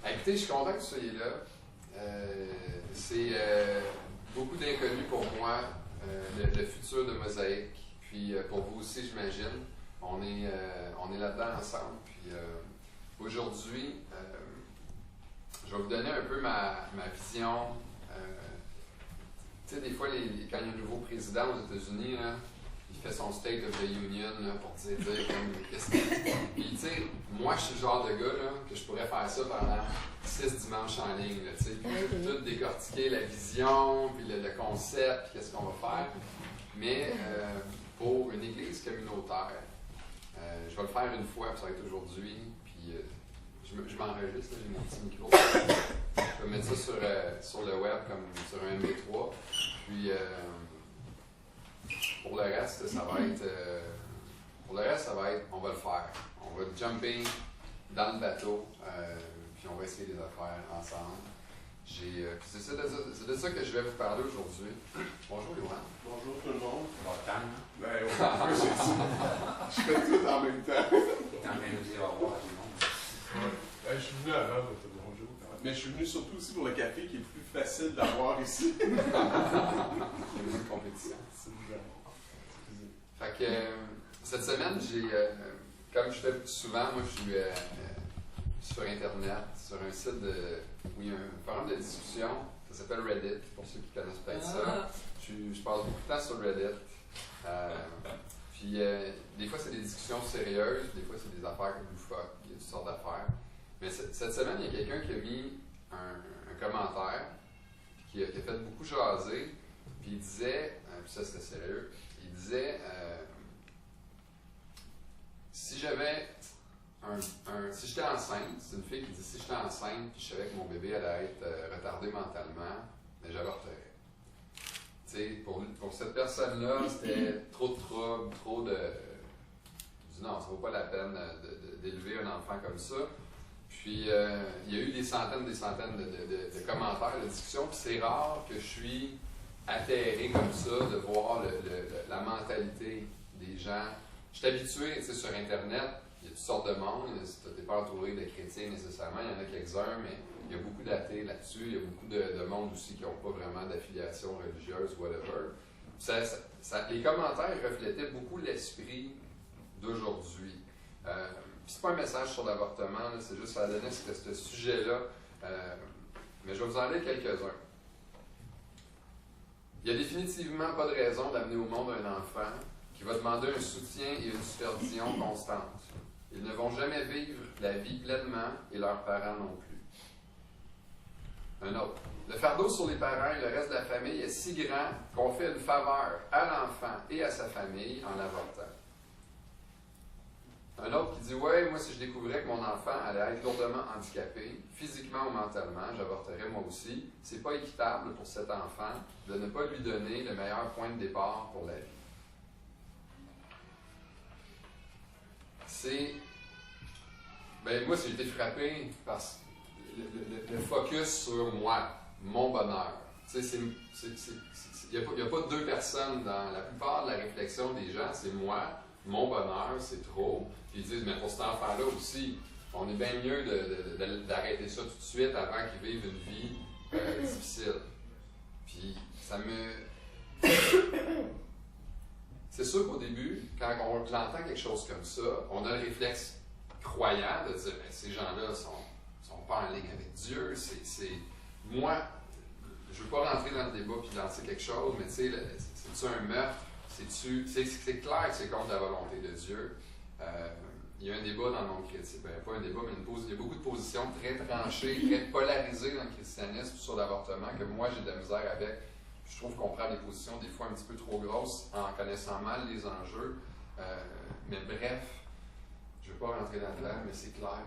Écoutez, je suis content que vous soyez là. C'est beaucoup d'inconnus pour moi, le futur de Mosaïque. Puis pour vous aussi, j'imagine. On est là-dedans ensemble. Puis aujourd'hui, je vais vous donner un peu ma vision. Tu sais, des fois, quand il y a un nouveau président aux États-Unis, là, il fait son State of the Union là, pour dire comme qu'est-ce que. Puis, tu sais, moi, je suis le genre de gars là, que je pourrais faire ça pendant 6 dimanches en ligne. Tu sais, puis tout décortiquer la vision, puis le concept, puis qu'est-ce qu'on va faire. Mais pour une église communautaire, je vais le faire une fois, puis ça va être aujourd'hui. Puis je m'enregistre, j'ai mon petit micro. Je vais mettre ça sur le web comme sur un MP3. Puis pour le reste, ça va être. On va le faire. On va jumper dans le bateau, puis on va essayer des affaires ensemble. C'est de ça que je vais vous parler aujourd'hui. Bonjour, Yoann. Bonjour tout le monde. Bon, calme. Ben, ouais, je fais tout en même temps. T'es en train de nous dire au revoir à tout le monde. Ouais. Ben, je suis venu avant pour te dire bonjour. Mais je suis venu surtout aussi pour le café qui est plus facile d'avoir ici. Il y a une compétition. C'est bizarre. Fait que cette semaine, comme je fais souvent, moi je suis sur Internet, sur un site où il y a un forum de discussion, ça s'appelle Reddit, pour ceux qui connaissent peut-être ça. Je passe beaucoup de temps sur Reddit. Puis des fois c'est des discussions sérieuses, des fois c'est des affaires loufoques, il y a toutes sortes d'affaires. Mais cette semaine, il y a quelqu'un qui a mis un commentaire, qui a fait beaucoup jaser, puis il disait, puis ça c'était sérieux, il disait si j'avais si j'étais enceinte, c'est une fille qui dit si j'étais enceinte puis je savais que mon bébé allait être retardé mentalement, mais j'avorterais. Tu sais, pour cette personne-là, c'était trop de troubles, trop de. Je dis non, ça vaut pas la peine d'élever un enfant comme ça. Puis il y a eu des centaines de commentaires, de discussions, puis c'est rare que je suis atterré comme ça de voir la mentalité des gens. Je suis habitué, tu sais, sur Internet, il y a toutes sortes de monde. Tu n'es pas entouré de chrétiens nécessairement, il y en a quelques-uns, mais il y a beaucoup d'athées là-dessus. Il y a beaucoup de monde aussi qui n'ont pas vraiment d'affiliation religieuse, whatever. Les commentaires reflétaient beaucoup l'esprit d'aujourd'hui. C'est pas un message sur l'avortement, c'est juste ça donnait ce sujet-là. Mais je vais vous en lire quelques-uns. Il n'y a définitivement pas de raison d'amener au monde un enfant qui va demander un soutien et une supervision constante. Ils ne vont jamais vivre la vie pleinement et leurs parents non plus. Un autre. Le fardeau sur les parents et le reste de la famille est si grand qu'on fait une faveur à l'enfant et à sa famille en l'avortant. Un autre qui dit « Ouais, moi si je découvrais que mon enfant allait être lourdement handicapé, physiquement ou mentalement, j'avorterais moi aussi. C'est pas équitable pour cet enfant de ne pas lui donner le meilleur point de départ pour la vie. » Ben moi, j'ai été frappé par le focus sur moi, mon bonheur. Tu sais, il n'y a pas deux personnes dans la plupart de la réflexion des gens, c'est moi, mon bonheur, c'est trop. Puis ils disent, mais pour cet enfant-là aussi, on est bien mieux d'arrêter ça tout de suite avant qu'il vive une vie difficile. Puis ça me... C'est sûr qu'au début, quand on entend quelque chose comme ça, on a le réflexe croyant de dire ben, ces gens-là sont pas en ligne avec Dieu. Moi, je ne veux pas rentrer dans le débat et lancer quelque chose, mais tu sais, c'est-tu un meurtre? C'est clair que c'est contre la volonté de Dieu. Il y a un débat dans le monde chrétien, pas un débat, mais il y a beaucoup de positions très tranchées, très polarisées dans le christianisme sur l'avortement que moi j'ai de la misère avec. Je trouve qu'on prend des positions des fois un petit peu trop grosses en connaissant mal les enjeux. Mais bref, je ne veux pas rentrer là-dedans, mais c'est clair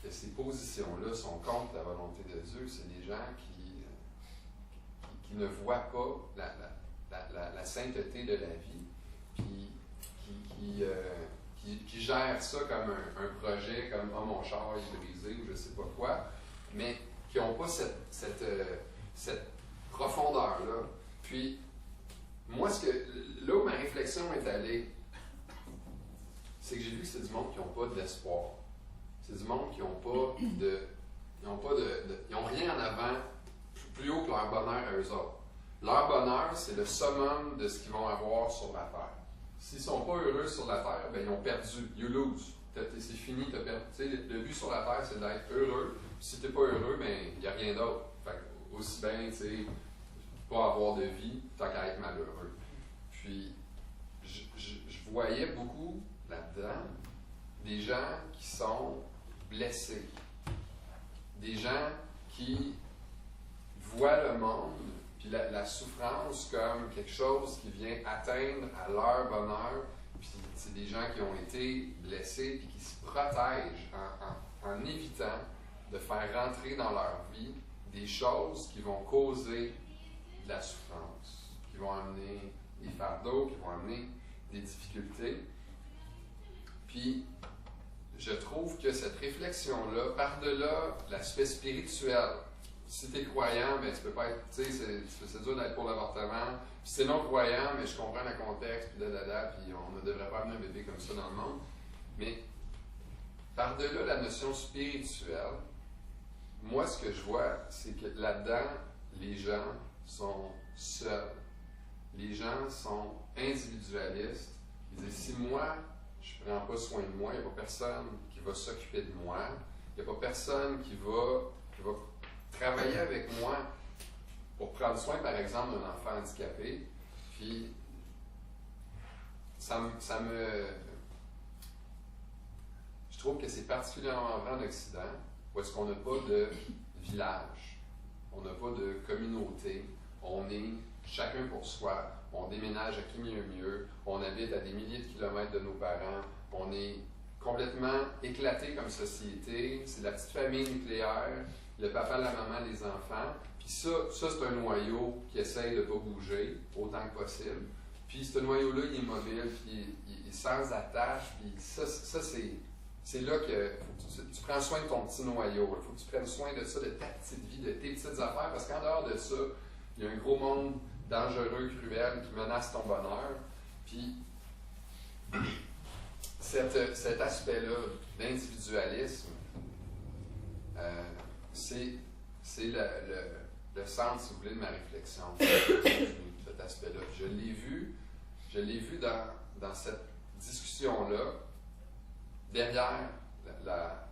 que ces positions-là sont contre la volonté de Dieu. C'est des gens qui ne voient pas la sainteté de la vie, puis qui gèrent ça comme un projet, comme « Oh, mon char est brisé » ou je ne sais pas quoi, mais qui n'ont pas cette profondeur-là. Puis, moi, là où ma réflexion est allée, c'est que j'ai vu que c'est du monde qui n'ont pas d'espoir. C'est du monde qui n'ont pas Ils n'ont rien en avant plus haut que leur bonheur à eux autres. Leur bonheur, c'est le summum de ce qu'ils vont avoir sur la terre. S'ils ne sont pas heureux sur la terre, ben ils ont perdu. You lose. C'est fini, tu as perdu. Le but sur la terre, c'est d'être heureux. Puis si tu n'es pas heureux, ben il n'y a rien d'autre. Fait aussi bien, tu sais, pas avoir de vie, tant qu'à être malheureux. Puis, je voyais beaucoup là-dedans des gens qui sont blessés. Des gens qui voient le monde puis la souffrance comme quelque chose qui vient atteindre à leur bonheur. Puis c'est des gens qui ont été blessés puis qui se protègent en évitant de faire rentrer dans leur vie des choses qui vont causer de la souffrance, qui vont amener des fardeaux, qui vont amener des difficultés. Puis je trouve que cette réflexion-là, par-delà l'aspect spirituel, si tu es croyant, ben, tu peux pas être, tu sais, c'est dur d'être pour l'avortement. Puis si tu es non-croyant, mais je comprends le contexte, puis puis on ne devrait pas amener un bébé comme ça dans le monde. Mais par-delà la notion spirituelle, moi, ce que je vois, c'est que là-dedans, les gens sont seuls. Les gens sont individualistes. Ils disent, si moi, je ne prends pas soin de moi, il n'y a pas personne qui va s'occuper de moi, il n'y a pas personne qui va travailler avec moi pour prendre soin, par exemple, d'un enfant handicapé. Puis, je trouve que c'est particulièrement vrai en Occident, où est-ce qu'on n'a pas de village, on n'a pas de communauté, on est chacun pour soi, on déménage à qui mieux, on habite à des milliers de kilomètres de nos parents, on est complètement éclaté comme société, c'est la petite famille nucléaire, le papa, la maman, les enfants, puis ça c'est un noyau qui essaye de ne pas bouger autant que possible, puis ce noyau-là, il est mobile, puis il est sans attache, puis ça c'est là que tu prends soin de ton petit noyau, il faut que tu prennes soin de ça, de ta petite vie, de tes petites affaires, parce qu'en dehors de ça, il y a un gros monde dangereux, cruel, qui menace ton bonheur, puis cet aspect-là d'individualisme, c'est le centre, si vous voulez, de ma réflexion, cet aspect-là. Je l'ai vu dans cette discussion-là, derrière la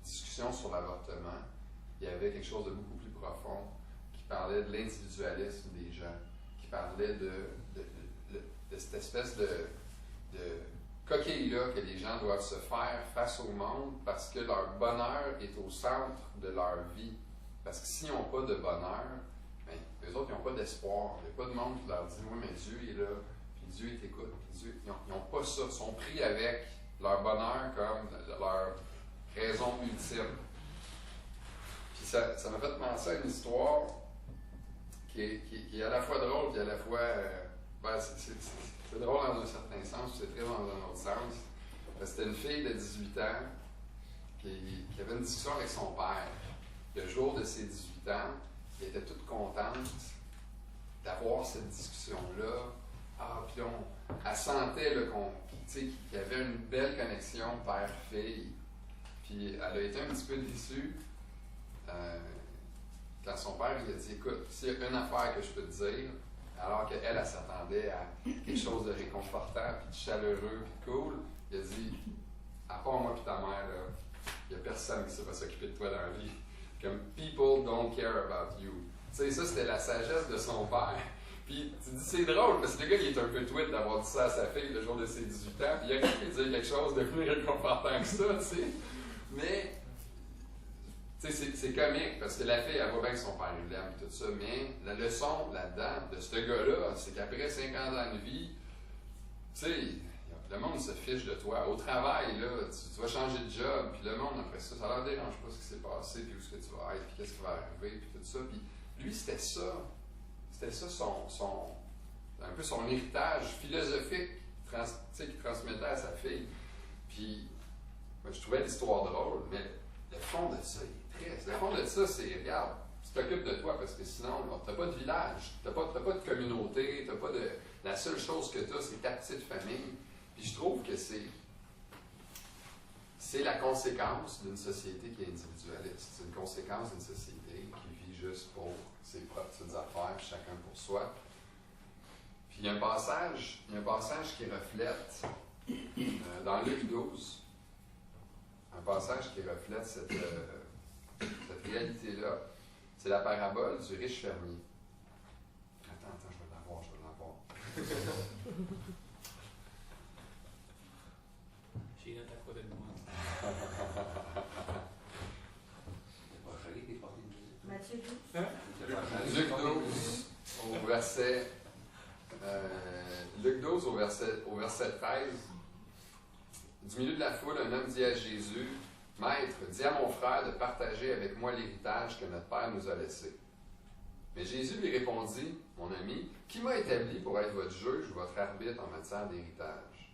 discussion sur l'avortement, il y avait quelque chose de beaucoup plus profond qui parlait de l'individualisme des gens, qui parlait de cette espèce de coquille-là que les gens doivent se faire face au monde parce que leur bonheur est au centre de leur vie. Parce que s'ils n'ont pas de bonheur, ben, eux autres, ils n'ont pas d'espoir. Il n'y a pas de monde qui leur dit « Oui, mais Dieu est là, puis Dieu il t'écoute. » Ils n'ont pas ça. Ils sont pris avec leur bonheur comme leur raison ultime. Puis ça m'a fait penser à une histoire qui est à la fois drôle et à la fois... c'est drôle dans un certain sens, c'est très dans un autre sens. C'était une fille de 18 ans qui avait une discussion avec son père. Le jour de ses 18 ans, elle était toute contente d'avoir cette discussion-là. Puis elle sentait qu'il y avait une belle connexion père-fille. Puis elle a été un petit peu déçue quand son père lui a dit « Écoute, s'il y a une affaire que je peux te dire, alors qu'elle s'attendait à quelque chose de réconfortant, puis de chaleureux, puis cool, il a dit « À part moi et ta mère, il n'y a personne qui va s'occuper de toi dans la vie. Comme « People don't care about you. » Tu sais, ça, c'était la sagesse de son père. Puis tu dis, c'est drôle, parce que le gars, il est un peu tweet d'avoir dit ça à sa fille le jour de ses 18 ans, puis il a pu dire quelque chose de plus réconfortant que ça, tu sais. Mais, tu sais, c'est comique, parce que la fille, elle voit bien que son père l'aime et tout ça, mais la leçon là-dedans de ce gars-là, c'est qu'après 50 ans de vie, tu sais, le monde se fiche de toi. Au travail, là, tu vas changer de job, puis le monde, après ça, ça leur dérange pas ce qui s'est passé, puis où est-ce que tu vas être, puis qu'est-ce qui va arriver, puis tout ça. Puis lui, c'était ça. C'était ça un peu son héritage philosophique qu'il transmettait à sa fille. Puis, moi, je trouvais l'histoire drôle, mais le fond de ça, il est triste. Le fond de ça, c'est, regarde, tu t'occupes de toi, parce que sinon, tu n'as pas de village, tu n'as pas de communauté, t'as pas de... La seule chose que tu as, c'est ta petite famille. Puis je trouve que c'est c'est la conséquence d'une société qui est individualiste. C'est une conséquence d'une société qui vit juste pour ses propres petites affaires, chacun pour soi. Puis il y a un passage qui reflète, dans Luc 12, un passage qui reflète cette réalité-là. C'est la parabole du riche fermier. Attends, je vais l'avoir. J'ai noté à côté de moi. C'est pas joli des portes de musique. Matthieu 12. Luc 12, au verset, Luc 12, au verset 13. Du milieu de la foule, un homme dit à Jésus, « Maître, dis à mon frère de partager avec moi l'héritage que notre Père nous a laissé. » Mais Jésus lui répondit, « Mon ami, qui m'a établi pour être votre juge ou votre arbitre en matière d'héritage? »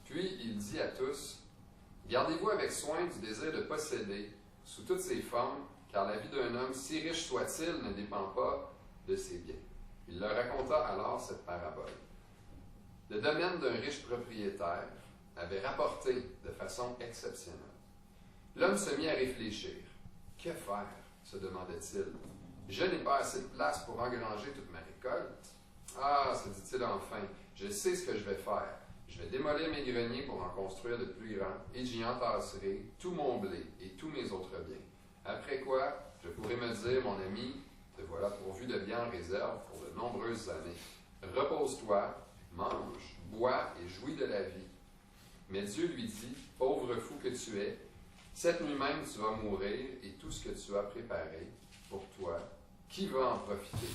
Puis il dit à tous, « Gardez-vous avec soin du désir de posséder, sous toutes ses formes, car la vie d'un homme, si riche soit-il, ne dépend pas de ses biens. » Il leur raconta alors cette parabole. Le domaine d'un riche propriétaire avait rapporté de façon exceptionnelle. L'homme se mit à réfléchir. « Que faire? » se demandait-il. « Je n'ai pas assez de place pour engranger toute ma récolte. Ah, se dit-il enfin, je sais ce que je vais faire. Je vais démolir mes greniers pour en construire de plus grands, et j'y entasserai tout mon blé et tous mes autres biens. Après quoi, je pourrai me dire, mon ami, te voilà pourvu de biens en réserve pour de nombreuses années. Repose-toi, mange, bois et jouis de la vie. Mais Dieu lui dit, pauvre fou que tu es, cette nuit même tu vas mourir et tout ce que tu as préparé pour toi, qui va en profiter?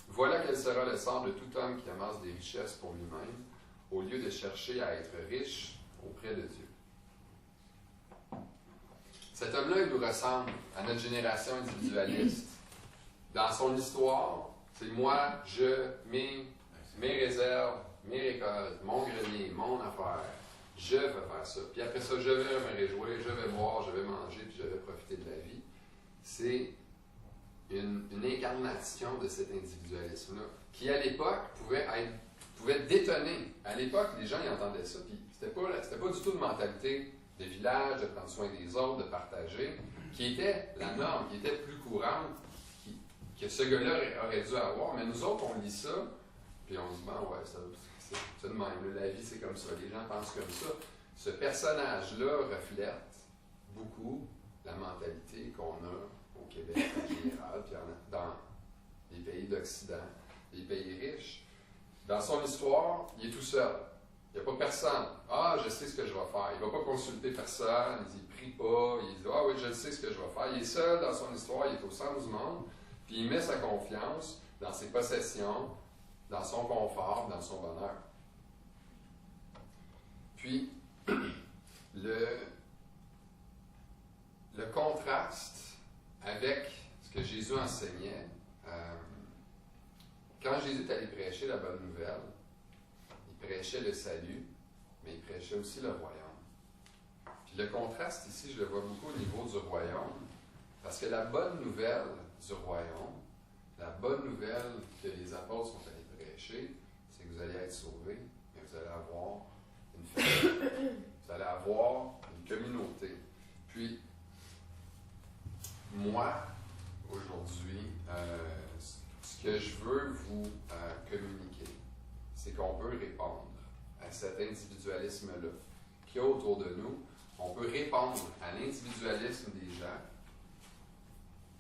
Voilà quel sera le sort de tout homme qui amasse des richesses pour lui-même, au lieu de chercher à être riche auprès de Dieu. Cet homme-là, il nous ressemble à notre génération individualiste. Dans son histoire, c'est moi, mes réserves, mes récoltes, mon grenier, mon affaire. Je vais faire ça. Puis après ça, je vais me réjouir, je vais boire, je vais manger, puis je vais profiter de la vie. C'est une incarnation de cet individualisme-là, qui à l'époque pouvait détonner. À l'époque, les gens y entendaient ça, puis c'était pas du tout une mentalité de village, de prendre soin des autres, de partager, qui était la norme, qui était plus courante, que ce gars-là aurait dû avoir. Mais nous autres, on lit ça, puis on se dit, bon, ouais, c'est de même, la vie c'est comme ça, les gens pensent comme ça. Ce personnage-là reflète beaucoup la mentalité qu'on a au Québec en général, puis dans les pays d'Occident, les pays riches. Dans son histoire, il est tout seul. Il n'y a pas personne. Ah, je sais ce que je vais faire. Il ne va pas consulter personne, il ne prie pas, il dit, ah oui, je sais ce que je vais faire. Il est seul dans son histoire, il est au centre du monde, puis il met sa confiance dans ses possessions, dans son confort, dans son bonheur. Puis, le contraste avec ce que Jésus enseignait, quand Jésus est allé prêcher la bonne nouvelle, il prêchait le salut, mais il prêchait aussi le royaume. Puis le contraste ici, je le vois beaucoup au niveau du royaume, parce que la bonne nouvelle du royaume, la bonne nouvelle que les apôtres sont allés prêcher, c'est que vous allez être sauvés, mais vous allez avoir une famille, vous allez avoir une communauté. Puis, moi, aujourd'hui, ce que je veux vous communiquer, c'est qu'on peut répondre à cet individualisme-là qui est autour de nous. On peut répondre à l'individualisme des gens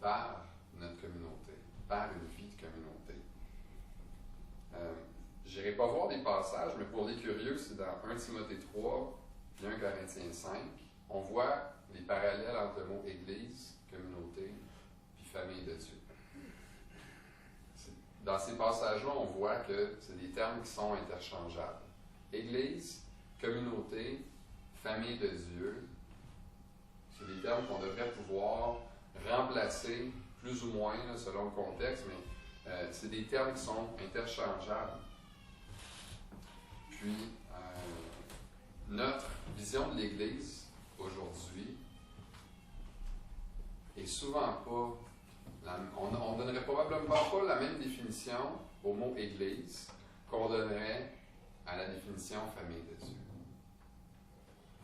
par notre communauté, par une vie de communauté. Je n'irai pas voir des passages, mais pour les curieux, c'est dans 1 Timothée 3 et 1 Corinthiens 5. On voit les parallèles entre le mot Église, communauté, puis famille de Dieu. Dans ces passages-là, on voit que c'est des termes qui sont interchangeables. Église, communauté, famille de Dieu, c'est des termes qu'on devrait pouvoir remplacer plus ou moins, là, selon le contexte, mais c'est des termes qui sont interchangeables. Puis, notre vision de l'Église aujourd'hui est souvent pas... on ne donnerait probablement pas la même définition au mot Église qu'on donnerait à la définition famille de Dieu.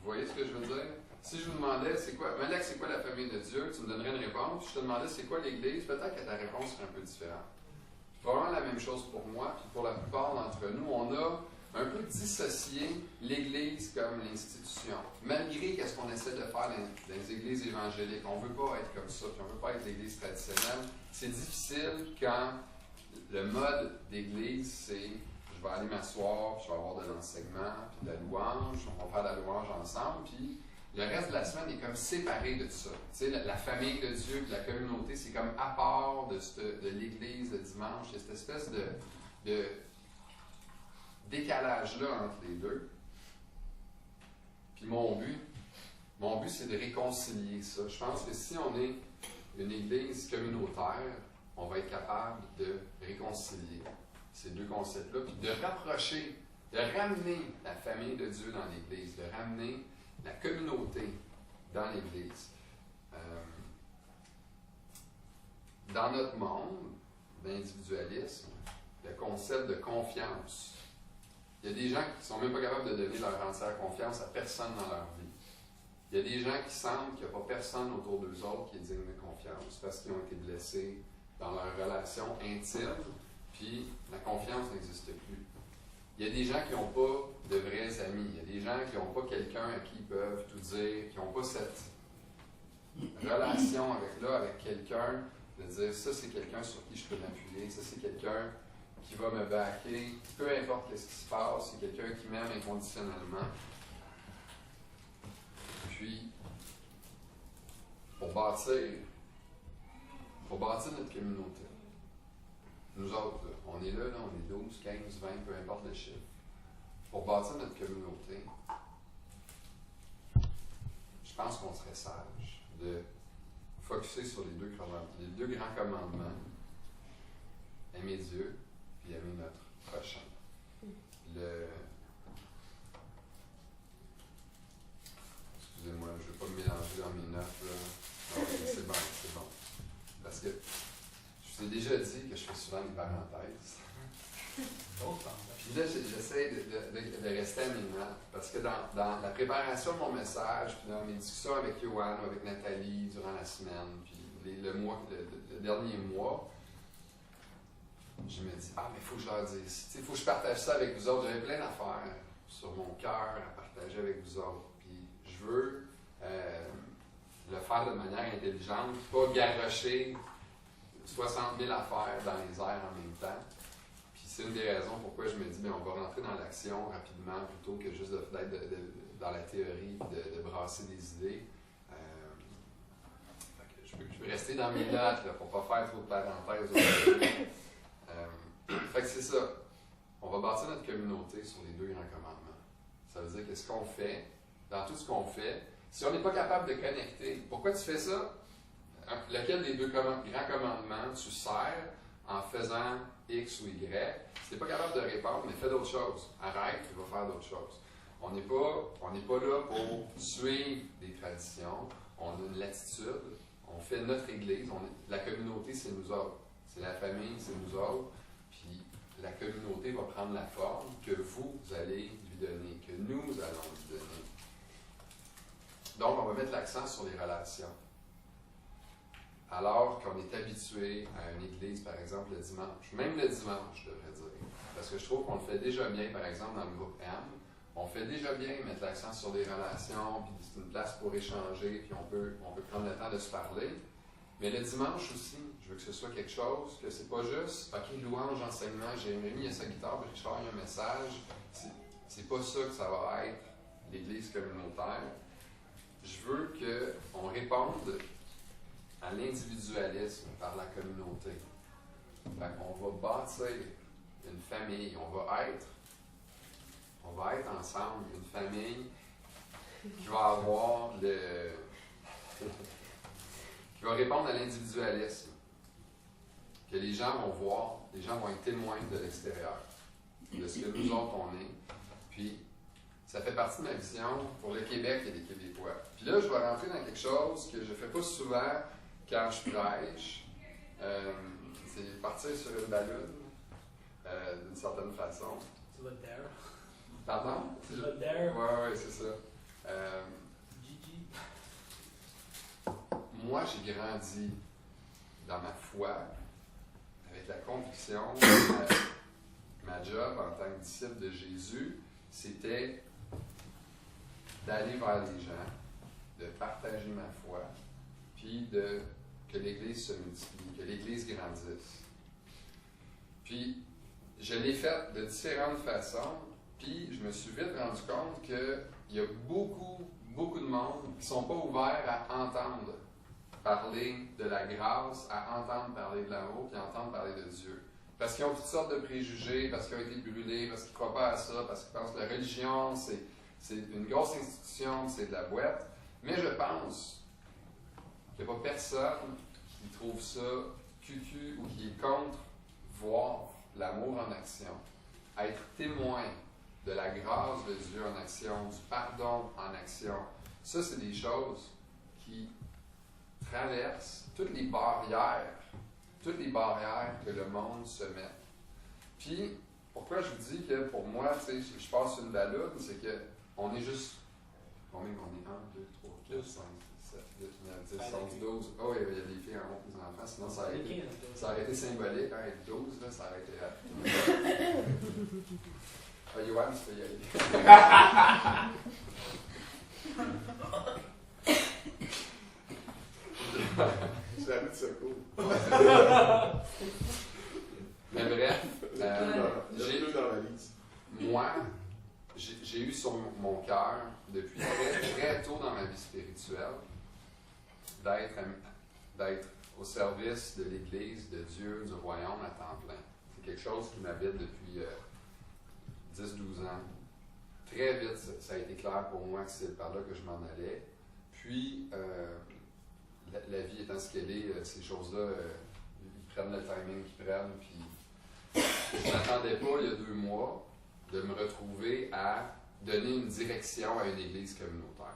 voyez ce que je veux dire? Si je vous demandais, c'est quoi, Malek, c'est quoi la famille de Dieu? Tu me donnerais une réponse. Si je te demandais, c'est quoi l'Église? Peut-être que ta réponse serait un peu différente. C'est probablement la même chose pour moi, puis pour la plupart d'entre nous. On a un peu dissocié l'Église comme l'institution. Malgré ce qu'on essaie de faire dans les églises évangéliques, on ne veut pas être comme ça, puis on ne veut pas être l'Église traditionnelle. C'est difficile quand le mode d'Église, c'est je vais aller m'asseoir, puis je vais avoir de l'enseignement, puis de la louange, on va faire de la louange ensemble, puis le reste de la semaine est comme séparé de tout ça. Tu sais, la famille de Dieu, puis la communauté, c'est comme à part de l'Église le dimanche. Il y a cette espèce de décalage-là entre les deux. Puis mon but, c'est de réconcilier ça. Je pense que si on est une Église communautaire, on va être capable de réconcilier ces deux concepts-là, puis de rapprocher, de ramener la famille de Dieu dans l'Église, de ramener la communauté dans l'Église. Dans notre monde d'individualisme, le concept de confiance, il y a des gens qui ne sont même pas capables de donner leur entière confiance à personne dans leur vie. Il y a des gens qui sentent qu'il n'y a pas personne autour d'eux autres qui est digne de confiance parce qu'ils ont été blessés dans leur relation intime, puis la confiance n'existe plus. Il y a des gens qui n'ont pas de vrais amis. Il y a des gens qui n'ont pas quelqu'un à qui ils peuvent tout dire, qui n'ont pas cette relation avec quelqu'un, de dire ça c'est quelqu'un sur qui je peux m'appuyer, ça c'est quelqu'un qui va me backer, peu importe ce qui se passe, c'est quelqu'un qui m'aime inconditionnellement. Puis, pour bâtir notre communauté, nous autres, là, on est là, on est 12, 15, 20, peu importe le chiffre. Pour bâtir notre communauté, je pense qu'on serait sage de focusser sur les deux grands commandements. Aimer Dieu, puis aimer notre prochain. Excusez-moi, je ne vais pas me mélanger dans mes notes. Là. Non, c'est bon. Parce que je vous ai déjà dit que je fais souvent des parenthèses. Puis là, j'essaie de rester à mes notes. Parce que dans la préparation de mon message, puis dans mes discussions avec Yoann ou avec Nathalie durant la semaine, puis le dernier mois, je me dis, mais il faut que je leur dise, il faut que je partage ça avec vous autres. J'avais plein d'affaires sur mon cœur à partager avec vous autres. Puis je veux le faire de manière intelligente, pas garrocher 60 000 affaires dans les airs en même temps. Puis c'est une des raisons pourquoi je me dis, on va rentrer dans l'action rapidement plutôt que juste d'être dans la théorie, de brasser des idées. Je peux rester dans mes notes là, pour ne pas faire trop de parenthèses aujourd'hui. Fait que c'est ça. On va bâtir notre communauté sur les deux grands commandements. Ça veut dire que ce qu'on fait, dans tout ce qu'on fait, si on n'est pas capable de connecter, pourquoi tu fais ça? Lequel des deux grands commandements tu sers en faisant X ou Y? Si tu n'es pas capable de répondre, mais fais d'autres choses. Arrête, tu vas faire d'autres choses. On n'est pas là pour suivre des traditions. On a une latitude. On fait notre Église. La communauté, c'est nous autres. C'est la famille, c'est nous autres. Puis la communauté va prendre la forme que vous allez lui donner, que nous allons lui donner. Donc, on va mettre l'accent sur les relations. Alors qu'on est habitué à une église, par exemple, le dimanche. Même le dimanche, je devrais dire. Parce que je trouve qu'on le fait déjà bien, par exemple, dans le groupe M. On fait déjà bien mettre l'accent sur les relations, puis c'est une place pour échanger, puis on peut prendre le temps de se parler. Mais le dimanche aussi, je veux que ce soit quelque chose, que c'est pas juste, OK, louange, enseignement, Jérémy a sa guitare, Richard il a un message. C'est pas ça que ça va être, l'Église communautaire. Je veux qu'on réponde à l'individualisme par la communauté. Fait qu'on va bâtir une famille, on va être ensemble, une famille qui va avoir qui va répondre à l'individualisme, que les gens vont voir, les gens vont être témoins de l'extérieur, de ce que nous autres on est. Puis, ça fait partie de ma vision pour le Québec et les Québécois. Puis là, je vais rentrer dans quelque chose que je ne fais pas souvent quand je prêche. C'est partir sur une balloune, d'une certaine façon. Tu vas there. Pardon? Tu vas there. Oui, c'est ça. Gigi. Moi, j'ai grandi dans ma foi avec la conviction que ma job en tant que disciple de Jésus, c'était d'aller vers les gens, de partager ma foi, puis que l'Église se multiplie, que l'Église grandisse. Puis, je l'ai fait de différentes façons, puis je me suis vite rendu compte qu'il y a beaucoup de monde qui ne sont pas ouverts à entendre parler de la grâce, à entendre parler de l'amour, puis à entendre parler de Dieu. Parce qu'ils ont toutes sortes de préjugés, parce qu'ils ont été brûlés, parce qu'ils ne croient pas à ça, parce qu'ils pensent que la religion, c'est une grosse institution, c'est de la boîte. Mais je pense qu'il n'y a pas personne qui trouve ça cucu ou qui est contre voir l'amour en action, être témoin de la grâce de Dieu en action, du pardon en action. Ça, c'est des choses qui traversent toutes les barrières que le monde se met. Puis, pourquoi je vous dis que pour moi, tu sais, je passe une balloune, c'est que on est juste. Combien on est? 1, 2, 3, 4, 5, 7, 8, 9, 10, 11, 12. Oh, il y a des filles en haut, des enfants, sinon ça aurait été symbolique, hein, être 12, là, ça aurait été rapide. Yoann, tu peux y aller. C'est la rue de secours. Mais bref, j'ai deux dans la liste. Moi, j'ai eu sur mon cœur, depuis très tôt dans ma vie spirituelle, d'être au service de l'Église, de Dieu, du royaume à temps plein. C'est quelque chose qui m'habite depuis 10-12 ans. Très vite, ça a été clair pour moi que c'est par là que je m'en allais. Puis, la vie étant ce qu'elle est, ces choses-là, ils prennent le timing qu'ils prennent. Puis, je ne m'attendais pas, il y a 2 mois, de me retrouver à donner une direction à une église communautaire.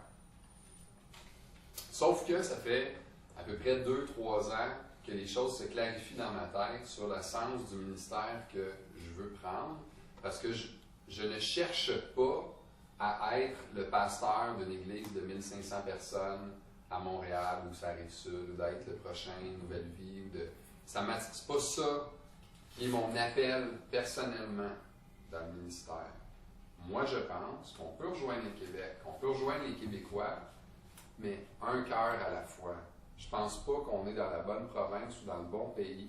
Sauf que ça fait à peu près 2-3 ans que les choses se clarifient dans ma tête sur le sens du ministère que je veux prendre, parce que je ne cherche pas à être le pasteur d'une église de 1500 personnes à Montréal ou sur la Rive-Sud, ou d'être le prochain Nouvelle Vie. C'est pas ça qui est mon appel personnellement dans le ministère. Moi, je pense qu'on peut rejoindre le Québec, qu'on peut rejoindre les Québécois, mais un cœur à la fois. Je ne pense pas qu'on est dans la bonne province ou dans le bon pays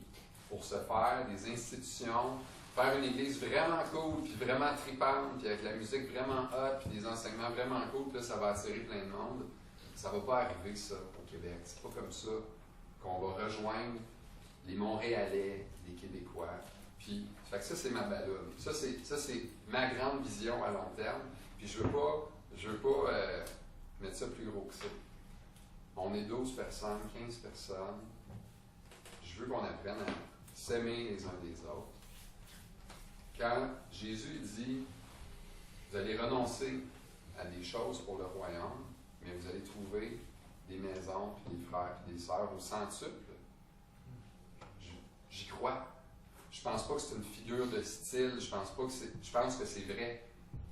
pour se faire des institutions, faire une église vraiment cool, puis vraiment tripante, puis avec la musique vraiment hot, puis des enseignements vraiment cool, puis là, ça va attirer plein de monde. Ça ne va pas arriver, ça, au Québec. C'est pas comme ça qu'on va rejoindre les Montréalais, les Québécois. Puis, fait que ça, c'est ma balloune. Ça, c'est ma grande vision à long terme. Puis, je veux pas mettre ça plus gros que ça. On est 12 personnes, 15 personnes. Je veux qu'on apprenne à s'aimer les uns des autres. Quand Jésus dit, vous allez renoncer à des choses pour le royaume, mais vous allez trouver des maisons, puis des frères, puis des sœurs au centuple, j'y crois. Je pense pas que c'est une figure de style, je pense que c'est vrai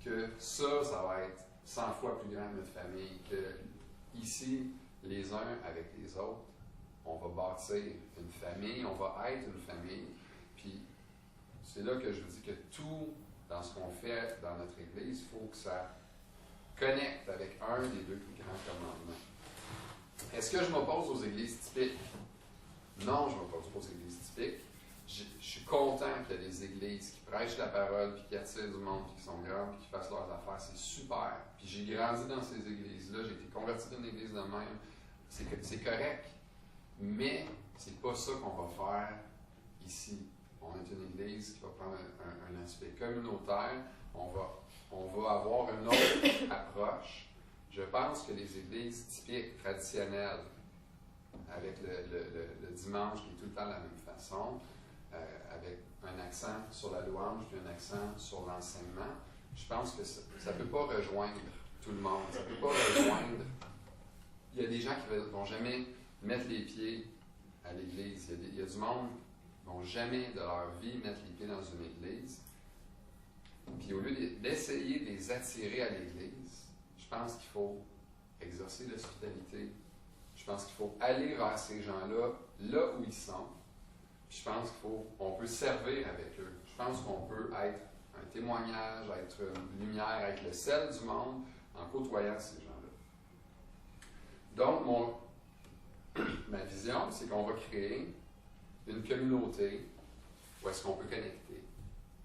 que ça va être 100 fois plus grand que notre famille, que ici, les uns avec les autres, on va bâtir une famille, on va être une famille, puis c'est là que je vous dis que tout dans ce qu'on fait dans notre Église, il faut que ça connecte avec un des 2 plus grands commandements. Est-ce que je m'oppose aux églises typiques? Non, je ne m'oppose pas aux églises typiques. Je suis content qu'il y ait des églises qui prêchent la parole, puis qui attirent du monde, puis qui sont grandes, puis qui fassent leurs affaires. C'est super. Puis j'ai grandi dans ces églises-là, j'ai été converti dans une église de même. C'est correct. Mais c'est pas ça qu'on va faire ici. On est une église qui va prendre un aspect communautaire. On va avoir une autre approche. Je pense que les églises typiques, traditionnelles, avec le dimanche qui est tout le temps de la même façon, avec un accent sur la louange puis un accent sur l'enseignement, je pense que ça ne peut pas rejoindre tout le monde. Ça ne peut pas rejoindre. Il y a des gens qui ne vont jamais mettre les pieds à l'église. Il y a du monde qui ne vont jamais de leur vie mettre les pieds dans une église. Puis au lieu d'essayer de les attirer à l'église, je pense qu'il faut exercer l'hospitalité. Je pense qu'il faut aller vers ces gens-là, là où ils sont. Puis je pense qu'on peut servir avec eux. Je pense qu'on peut être un témoignage, être une lumière, être le sel du monde en côtoyant ces gens-là. Donc, ma vision, c'est qu'on va créer une communauté où est-ce qu'on peut connecter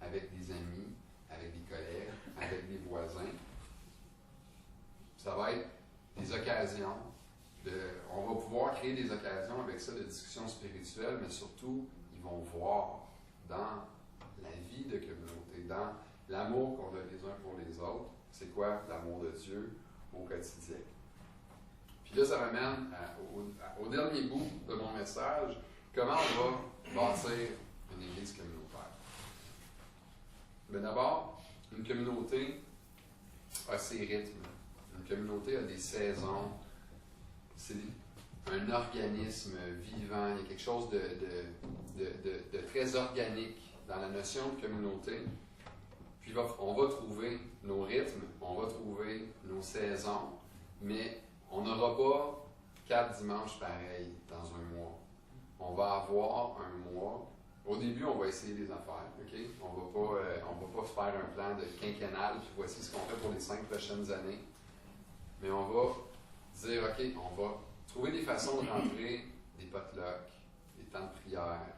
avec des amis, avec des collègues, avec des voisins. Ça va être des occasions. On va pouvoir créer des occasions avec ça de discussion spirituelle, mais surtout, ils vont voir dans la vie de communauté, dans l'amour qu'on a les uns pour les autres, c'est quoi l'amour de Dieu au quotidien. Puis là, ça m'amène au dernier bout de mon message, comment on va bâtir une église communautaire. Mais d'abord, une communauté a ses rythmes. Une communauté a des saisons. C'est un organisme vivant. Il y a quelque chose de très organique dans la notion de communauté. Puis on va trouver nos rythmes, on va trouver nos saisons, mais on n'aura pas 4 dimanches pareils dans un mois. On va avoir un mois. Au début, on va essayer des affaires, OK? On va pas faire un plan de quinquennal, puis voici ce qu'on fait pour les 5 prochaines années. Mais on va dire, OK, on va trouver des façons de rentrer des potlucks, des temps de prière,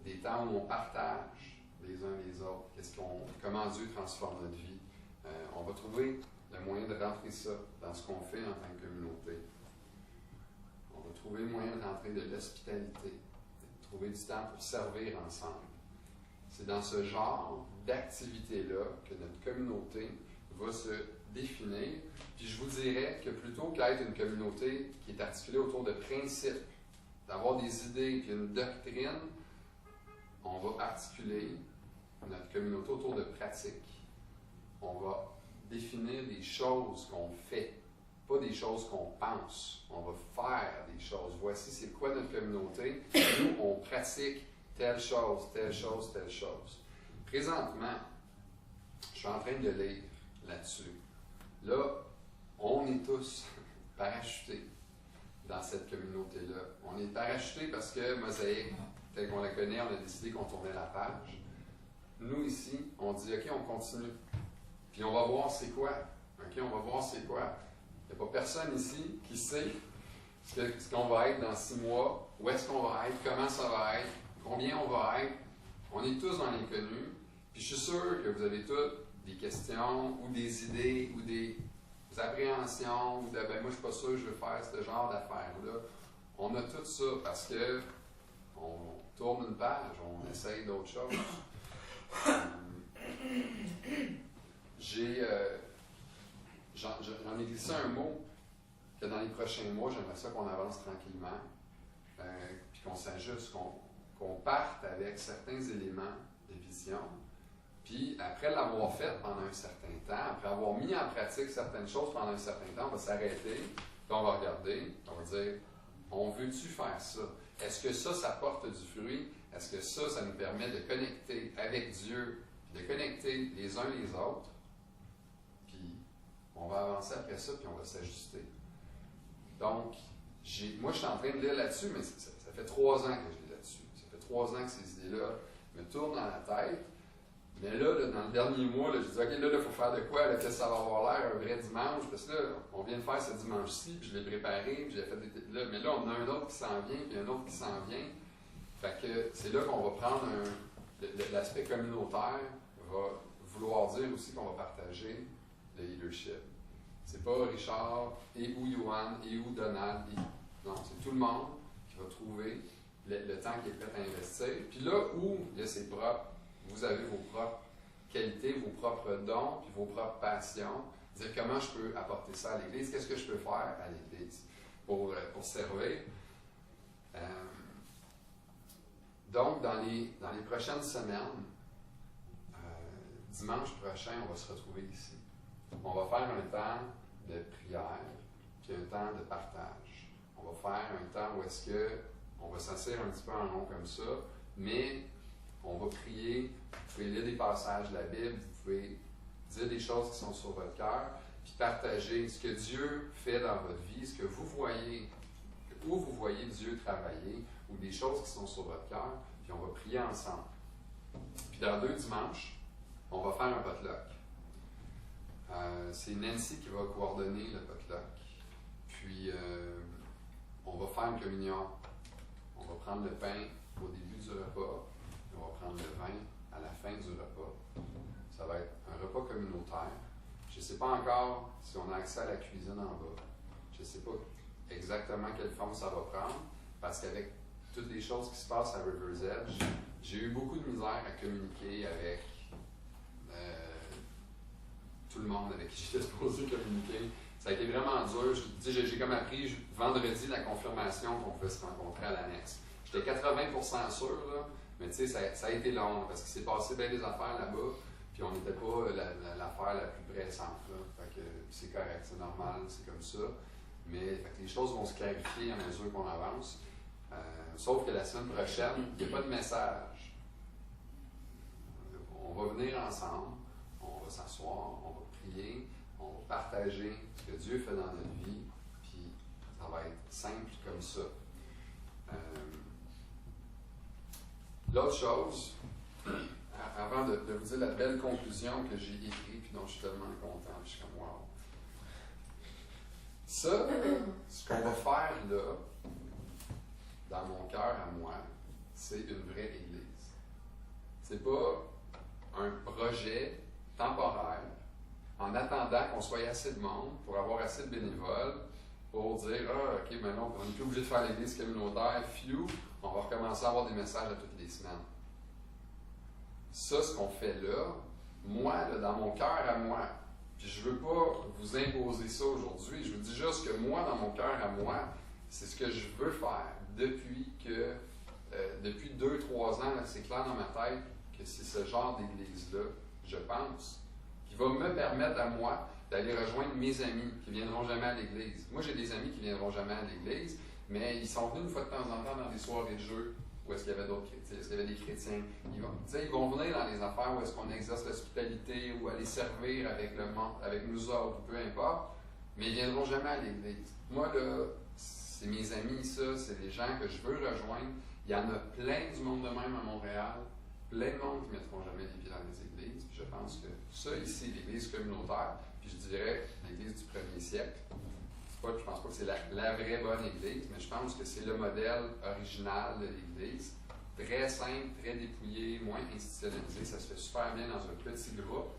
des temps où on partage les uns les autres, comment Dieu transforme notre vie. On va trouver le moyen de rentrer ça dans ce qu'on fait en tant que communauté. On va trouver le moyen de rentrer de l'hospitalité, de trouver du temps pour servir ensemble. C'est dans ce genre d'activité-là que notre communauté va se définir. Puis je vous dirais que plutôt qu'être une communauté qui est articulée autour de principes, d'avoir des idées et une doctrine, on va articuler notre communauté autour de pratiques. On va définir des choses qu'on fait, pas des choses qu'on pense. On va faire des choses. Voici c'est quoi notre communauté. Nous, on pratique telle chose, telle chose, telle chose. Présentement, je suis en train de lire là-dessus. Là, on est tous parachutés dans cette communauté-là. On est parachutés parce que Mosaïque, tel qu'on la connaît, on a décidé qu'on tournait la page. Nous, ici, on dit, OK, on continue. Puis on va voir c'est quoi. OK, on va voir c'est quoi. Il n'y a pas personne ici qui sait ce qu'on va être dans 6 mois, où est-ce qu'on va être, comment ça va être, combien on va être. On est tous dans l'inconnu. Puis je suis sûr que vous avez toutes des questions ou des idées ou des appréhensions ou de ben moi je suis pas sûr que je veux faire ce genre d'affaires-là. On a tout ça parce que on tourne une page, on essaye d'autres choses. J'en ai glissé un mot que dans les prochains mois, j'aimerais ça qu'on avance tranquillement, puis qu'on s'ajuste, qu'on parte avec certains éléments de vision. Puis, après l'avoir fait pendant un certain temps, après avoir mis en pratique certaines choses pendant un certain temps, on va s'arrêter, puis on va regarder, on va dire, on veut-tu faire ça? Est-ce que ça porte du fruit? Est-ce que ça nous permet de connecter avec Dieu, de connecter les uns les autres? Puis, on va avancer après ça, puis on va s'ajuster. Donc, moi, je suis en train de lire là-dessus, mais ça fait 3 ans que je lis là-dessus. Ça fait 3 ans que ces idées-là me tournent dans la tête. Mais là, dans le dernier mois, j'ai dit, OK, là, il faut faire de quoi? Là, que ça va avoir l'air un vrai dimanche? Parce que là, on vient de faire ce dimanche-ci, puis je l'ai préparé, puis j'ai fait des... mais là, on a un autre qui s'en vient, puis un autre qui s'en vient. Fait que c'est là qu'on va prendre l'aspect communautaire, va vouloir dire aussi qu'on va partager le leadership. C'est pas Richard, et ou Johan, et ou Donald, non, c'est tout le monde qui va trouver le temps qui est prêt à investir. Puis là où il y a ses propres, vous avez vos propres qualités, vos propres dons, puis vos propres passions. Dire comment je peux apporter ça à l'Église, qu'est-ce que je peux faire à l'Église pour servir. Donc, dans les prochaines semaines, dimanche prochain, on va se retrouver ici. On va faire un temps de prière, puis un temps de partage. On va faire un temps où est-ce qu'on va s'asseoir un petit peu en rond comme ça, mais on va prier, vous pouvez lire des passages de la Bible, vous pouvez dire des choses qui sont sur votre cœur, puis partager ce que Dieu fait dans votre vie, ce que vous voyez, où vous voyez Dieu travailler, ou des choses qui sont sur votre cœur, puis on va prier ensemble. Puis dans 2 dimanches, on va faire un potluck. C'est Nancy qui va coordonner le potluck. Puis on va faire une communion. On va prendre le pain au début du repas, et on va prendre le vin à la fin du repas. Ça va être un repas communautaire. Je ne sais pas encore si on a accès à la cuisine en bas. Je ne sais pas exactement quelle forme ça va prendre, parce qu'avec toutes les choses qui se passent à River's Edge, j'ai eu beaucoup de misère à communiquer avec tout le monde avec qui j'étais supposé communiquer. Ça a été vraiment dur. J'ai comme appris vendredi la confirmation qu'on pouvait se rencontrer à l'annexe. J'étais 80% sûr, là, mais tu sais, ça a été long parce qu'il s'est passé bien des affaires là-bas, puis on n'était pas l'affaire la plus pressante. Là. Fait que c'est correct, c'est normal, c'est comme ça. Mais fait que les choses vont se clarifier à mesure qu'on avance. Sauf que la semaine prochaine, il n'y a pas de message. On va venir ensemble, on va s'asseoir, on va prier, on va partager ce que Dieu fait dans notre vie, puis ça va être simple comme ça. L'autre chose, avant de vous dire la belle conclusion que j'ai écrite, puis dont je suis tellement content, je suis comme wow. Ça, ce qu'on va faire là, dans mon cœur à moi, c'est une vraie église. C'est pas un projet temporaire en attendant qu'on soit assez de monde pour avoir assez de bénévoles pour dire ah, ok, maintenant on n'est plus obligé de faire l'église communautaire, fiou, on va recommencer à avoir des messages à toutes les semaines. Ça, ce qu'on fait là, moi, là, dans mon cœur à moi, puis je veux pas vous imposer ça aujourd'hui, je vous dis juste que moi, dans mon cœur à moi, c'est ce que je veux faire depuis 2-3 ans, c'est clair dans ma tête que c'est ce genre d'église-là, je pense, qui va me permettre à moi d'aller rejoindre mes amis qui ne viendront jamais à l'église. Moi, j'ai des amis qui ne viendront jamais à l'église, mais ils sont venus une fois de temps en temps dans des soirées de jeu où est-ce qu'il y avait d'autres chrétiens, est-ce qu'il y avait des chrétiens. Ils vont venir dans les affaires où est-ce qu'on exerce l'hospitalité ou aller servir avec le monde, avec nous autres, peu importe, mais ils ne viendront jamais à l'église. Moi, là, c'est mes amis, ça, c'est des gens que je veux rejoindre. Il y en a plein du monde de même à Montréal, plein de monde qui ne mettront jamais les pieds dans les églises. Puis je pense que ça ici, l'église communautaire, puis je dirais l'église du 1er siècle, je ne pense pas que c'est la vraie bonne église, mais je pense que c'est le modèle original de l'église. Très simple, très dépouillé, moins institutionnalisé, ça se fait super bien dans un petit groupe.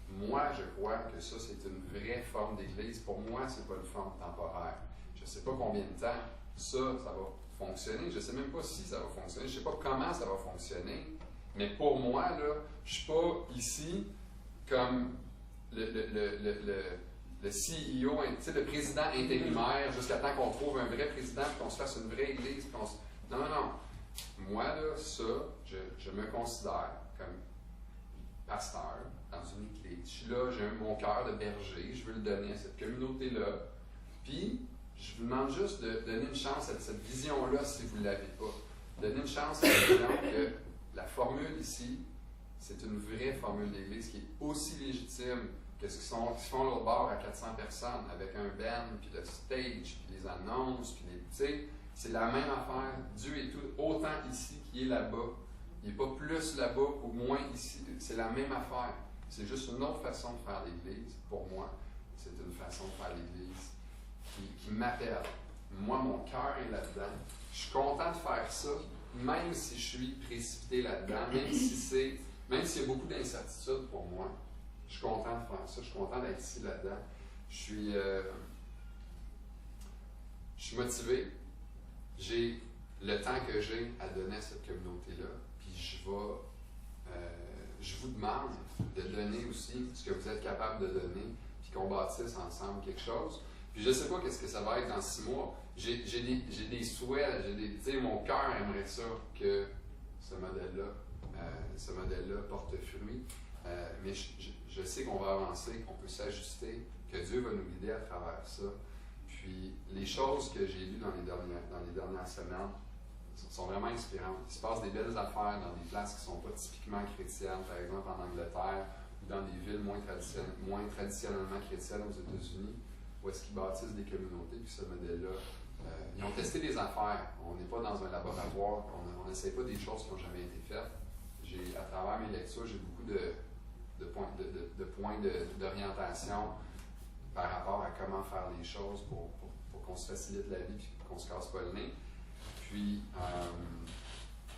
Moi, je crois que ça, c'est une vraie forme d'église. Pour moi, ce n'est pas une forme temporaire. Je ne sais pas combien de temps ça va fonctionner. Je ne sais même pas si ça va fonctionner. Je ne sais pas comment ça va fonctionner. Mais pour moi, là, je ne suis pas ici comme le CEO, le président intérimaire, jusqu'à temps qu'on trouve un vrai président, puis qu'on se fasse une vraie église. Non. Moi, là, ça, je me considère comme pasteur dans une église. Je suis là, j'ai mon cœur de berger, je veux le donner à cette communauté-là. Puis, je vous demande juste de donner une chance à cette vision-là si vous ne l'avez pas. Donner une chance à la vision que la formule ici, c'est une vraie formule d'église qui est aussi légitime que ce qu'ils font l'autre bord à 400 personnes, avec un band, puis le stage, puis les annonces, puis les... Tu sais, c'est la même affaire. Dieu est tout autant ici qu'il est là-bas. Il n'est pas plus là-bas ou moins ici. C'est la même affaire. C'est juste une autre façon de faire l'Église. Pour moi, c'est une façon de faire l'Église qui m'appelle. Moi, mon cœur est là-dedans. Je suis content de faire ça, même si je suis précipité là-dedans, même s'il y a beaucoup d'incertitudes pour moi. Je suis content de faire ça. Je suis content d'être ici là-dedans. Je suis motivé. J'ai le temps que j'ai à donner à cette communauté-là. Puis je vous demande de donner aussi ce que vous êtes capable de donner, puis qu'on bâtisse ensemble quelque chose. Puis je ne sais pas qu'est-ce que ça va être dans 6 mois. J'ai des souhaits, mon cœur aimerait ça que ce modèle-là porte fruit. Mais je sais qu'on va avancer, qu'on peut s'ajuster, que Dieu va nous guider à travers ça. Puis les choses que j'ai lues dans les dernières semaines sont vraiment inspirantes. Il se passe des belles affaires dans des places qui ne sont pas typiquement chrétiennes, par exemple en Angleterre, dans des villes moins traditionnellement chrétiennes aux États-Unis, où est-ce qu'ils bâtissent des communautés, puis ce modèle-là, ils ont testé des affaires. On n'est pas dans un laboratoire, on n'essaie pas des choses qui n'ont jamais été faites. À travers mes lectures, j'ai beaucoup de points d'orientation par rapport à comment faire les choses pour qu'on se facilite la vie et qu'on ne se casse pas le nez. Puis,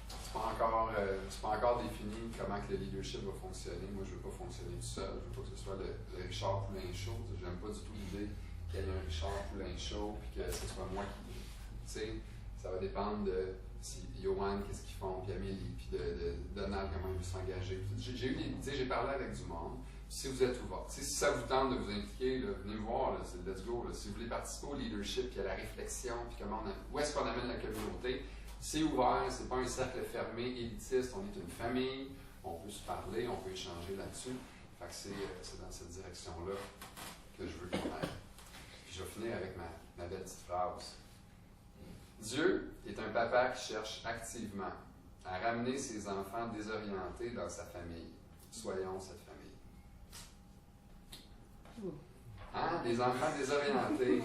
c'est pas encore défini comment que le leadership va fonctionner. Moi, je ne veux pas fonctionner tout seul. Je ne veux pas que ce soit le Richard Poulain Show. J'aime pas du tout l'idée qu'il y ait un Richard Poulain Show et que ce soit moi qui... Tu sais, ça va dépendre de si Johan, qu'est-ce qu'ils font, puis Amélie, puis de Donald, comment il veut s'engager. J'ai parlé avec du monde. Si vous êtes ouvert, si ça vous tente de vous impliquer, là, venez me voir, là, c'est let's go. Là. Si vous voulez participer au leadership, puis à la réflexion, puis où est-ce qu'on amène la communauté, c'est ouvert, c'est pas un cercle fermé, élitiste, on est une famille, on peut se parler, on peut échanger là-dessus. Fait que c'est dans cette direction-là que je veux qu'on aille. Puis je vais finir avec ma belle petite phrase. Dieu est un papa qui cherche activement à ramener ses enfants désorientés dans sa famille. Soyons cette famille. Hein? Des enfants désorientés.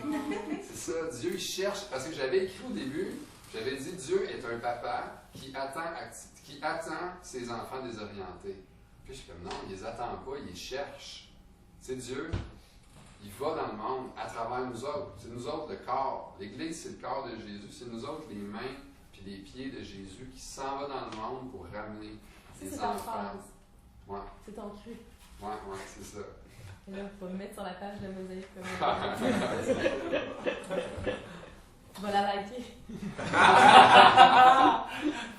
C'est ça, Dieu cherche, parce que j'avais écrit au début, j'avais dit Dieu est un papa qui attend ses enfants désorientés. Puis je suis comme non, il les attend pas, il les cherche. C'est Dieu, il va dans le monde à travers nous autres. C'est nous autres le corps. L'Église, c'est le corps de Jésus. C'est nous autres les mains puis les pieds de Jésus qui s'en va dans le monde pour ramener les enfants. Ouais. C'est ton cru. Ouais, c'est ça. Et là, il faut le mettre sur la page de Mosaïque. Tu vas la liker.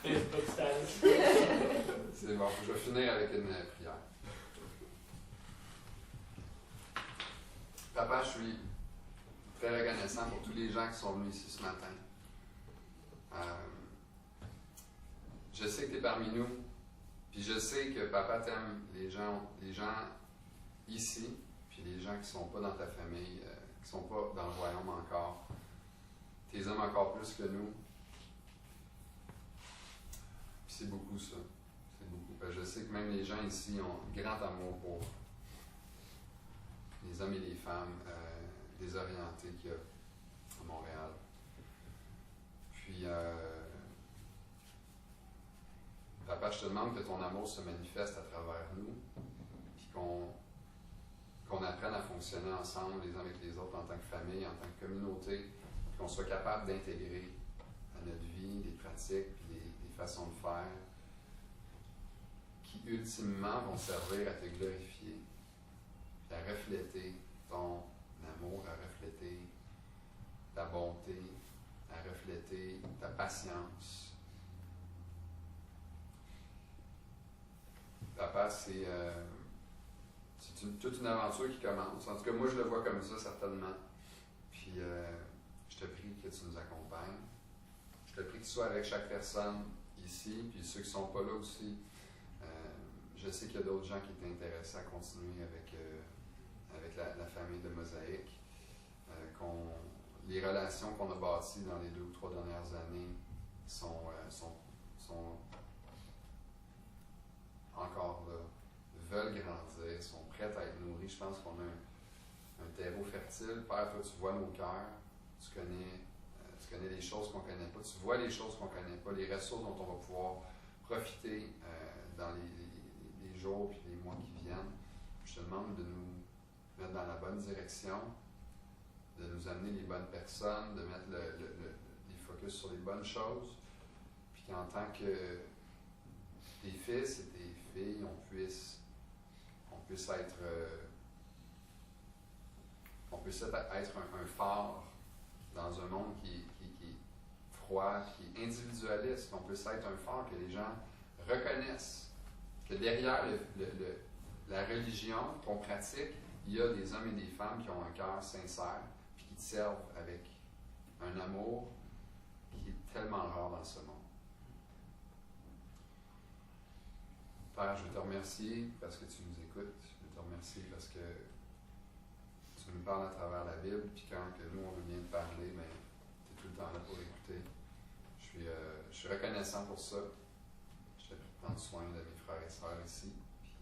Facebook status. C'est bon, je vais finir avec une prière. Papa, je suis très reconnaissant pour tous les gens qui sont venus ici ce matin. Je sais que tu es parmi nous, puis je sais que Papa t'aime les gens ici, puis les gens qui ne sont pas dans ta famille, qui ne sont pas dans le royaume encore. Tu les aimes encore plus que nous. Puis c'est beaucoup ça. C'est beaucoup. Parce que je sais que même les gens ici ont un grand amour pour les hommes et les femmes désorientés qu'il y a à Montréal. Puis, Papa, je te demande que ton amour se manifeste à travers nous, puis qu'on apprenne à fonctionner ensemble les uns avec les autres en tant que famille, en tant que communauté, puis qu'on soit capable d'intégrer à notre vie des pratiques, puis des façons de faire qui ultimement vont servir à te glorifier, à refléter ton amour, à refléter ta bonté, à refléter ta patience. Papa, c'est toute une aventure qui commence. En tout cas, moi, je le vois comme ça, certainement. Puis, je te prie que tu nous accompagnes. Je te prie que tu sois avec chaque personne ici, puis ceux qui ne sont pas là aussi. Je sais qu'il y a d'autres gens qui étaient intéressés à continuer avec la famille de Mosaïque. Les relations qu'on a bâties dans les 2 ou 3 dernières années sont encore là, veulent grandir, sont prêtes à être nourries. Je pense qu'on a un terreau fertile. Père, toi, tu vois nos cœurs, tu connais les choses qu'on ne connaît pas, tu vois les choses qu'on ne connaît pas, les ressources dont on va pouvoir profiter dans les jours et les mois qui viennent. Je te demande de nous mettre dans la bonne direction, de nous amener les bonnes personnes, de mettre les focus sur les bonnes choses, puis qu'en tant que tes fils et tes filles, on puisse être un phare dans un monde qui est froid, qui est individualiste, qu'on puisse être un phare que les gens reconnaissent, que derrière la religion qu'on pratique, il y a des hommes et des femmes qui ont un cœur sincère puis qui te servent avec un amour qui est tellement rare dans ce monde. Père, je veux te remercier parce que tu nous écoutes. Je veux te remercier parce que tu nous parles à travers la Bible, puis quand que nous, on vient de parler, tu es tout le temps là pour écouter. Je suis reconnaissant pour ça. Je te prie de prendre soin de mes frères et sœurs ici, puis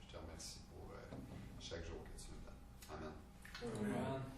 je te remercie. chaque jour que tu me donnes. Amen. Amen.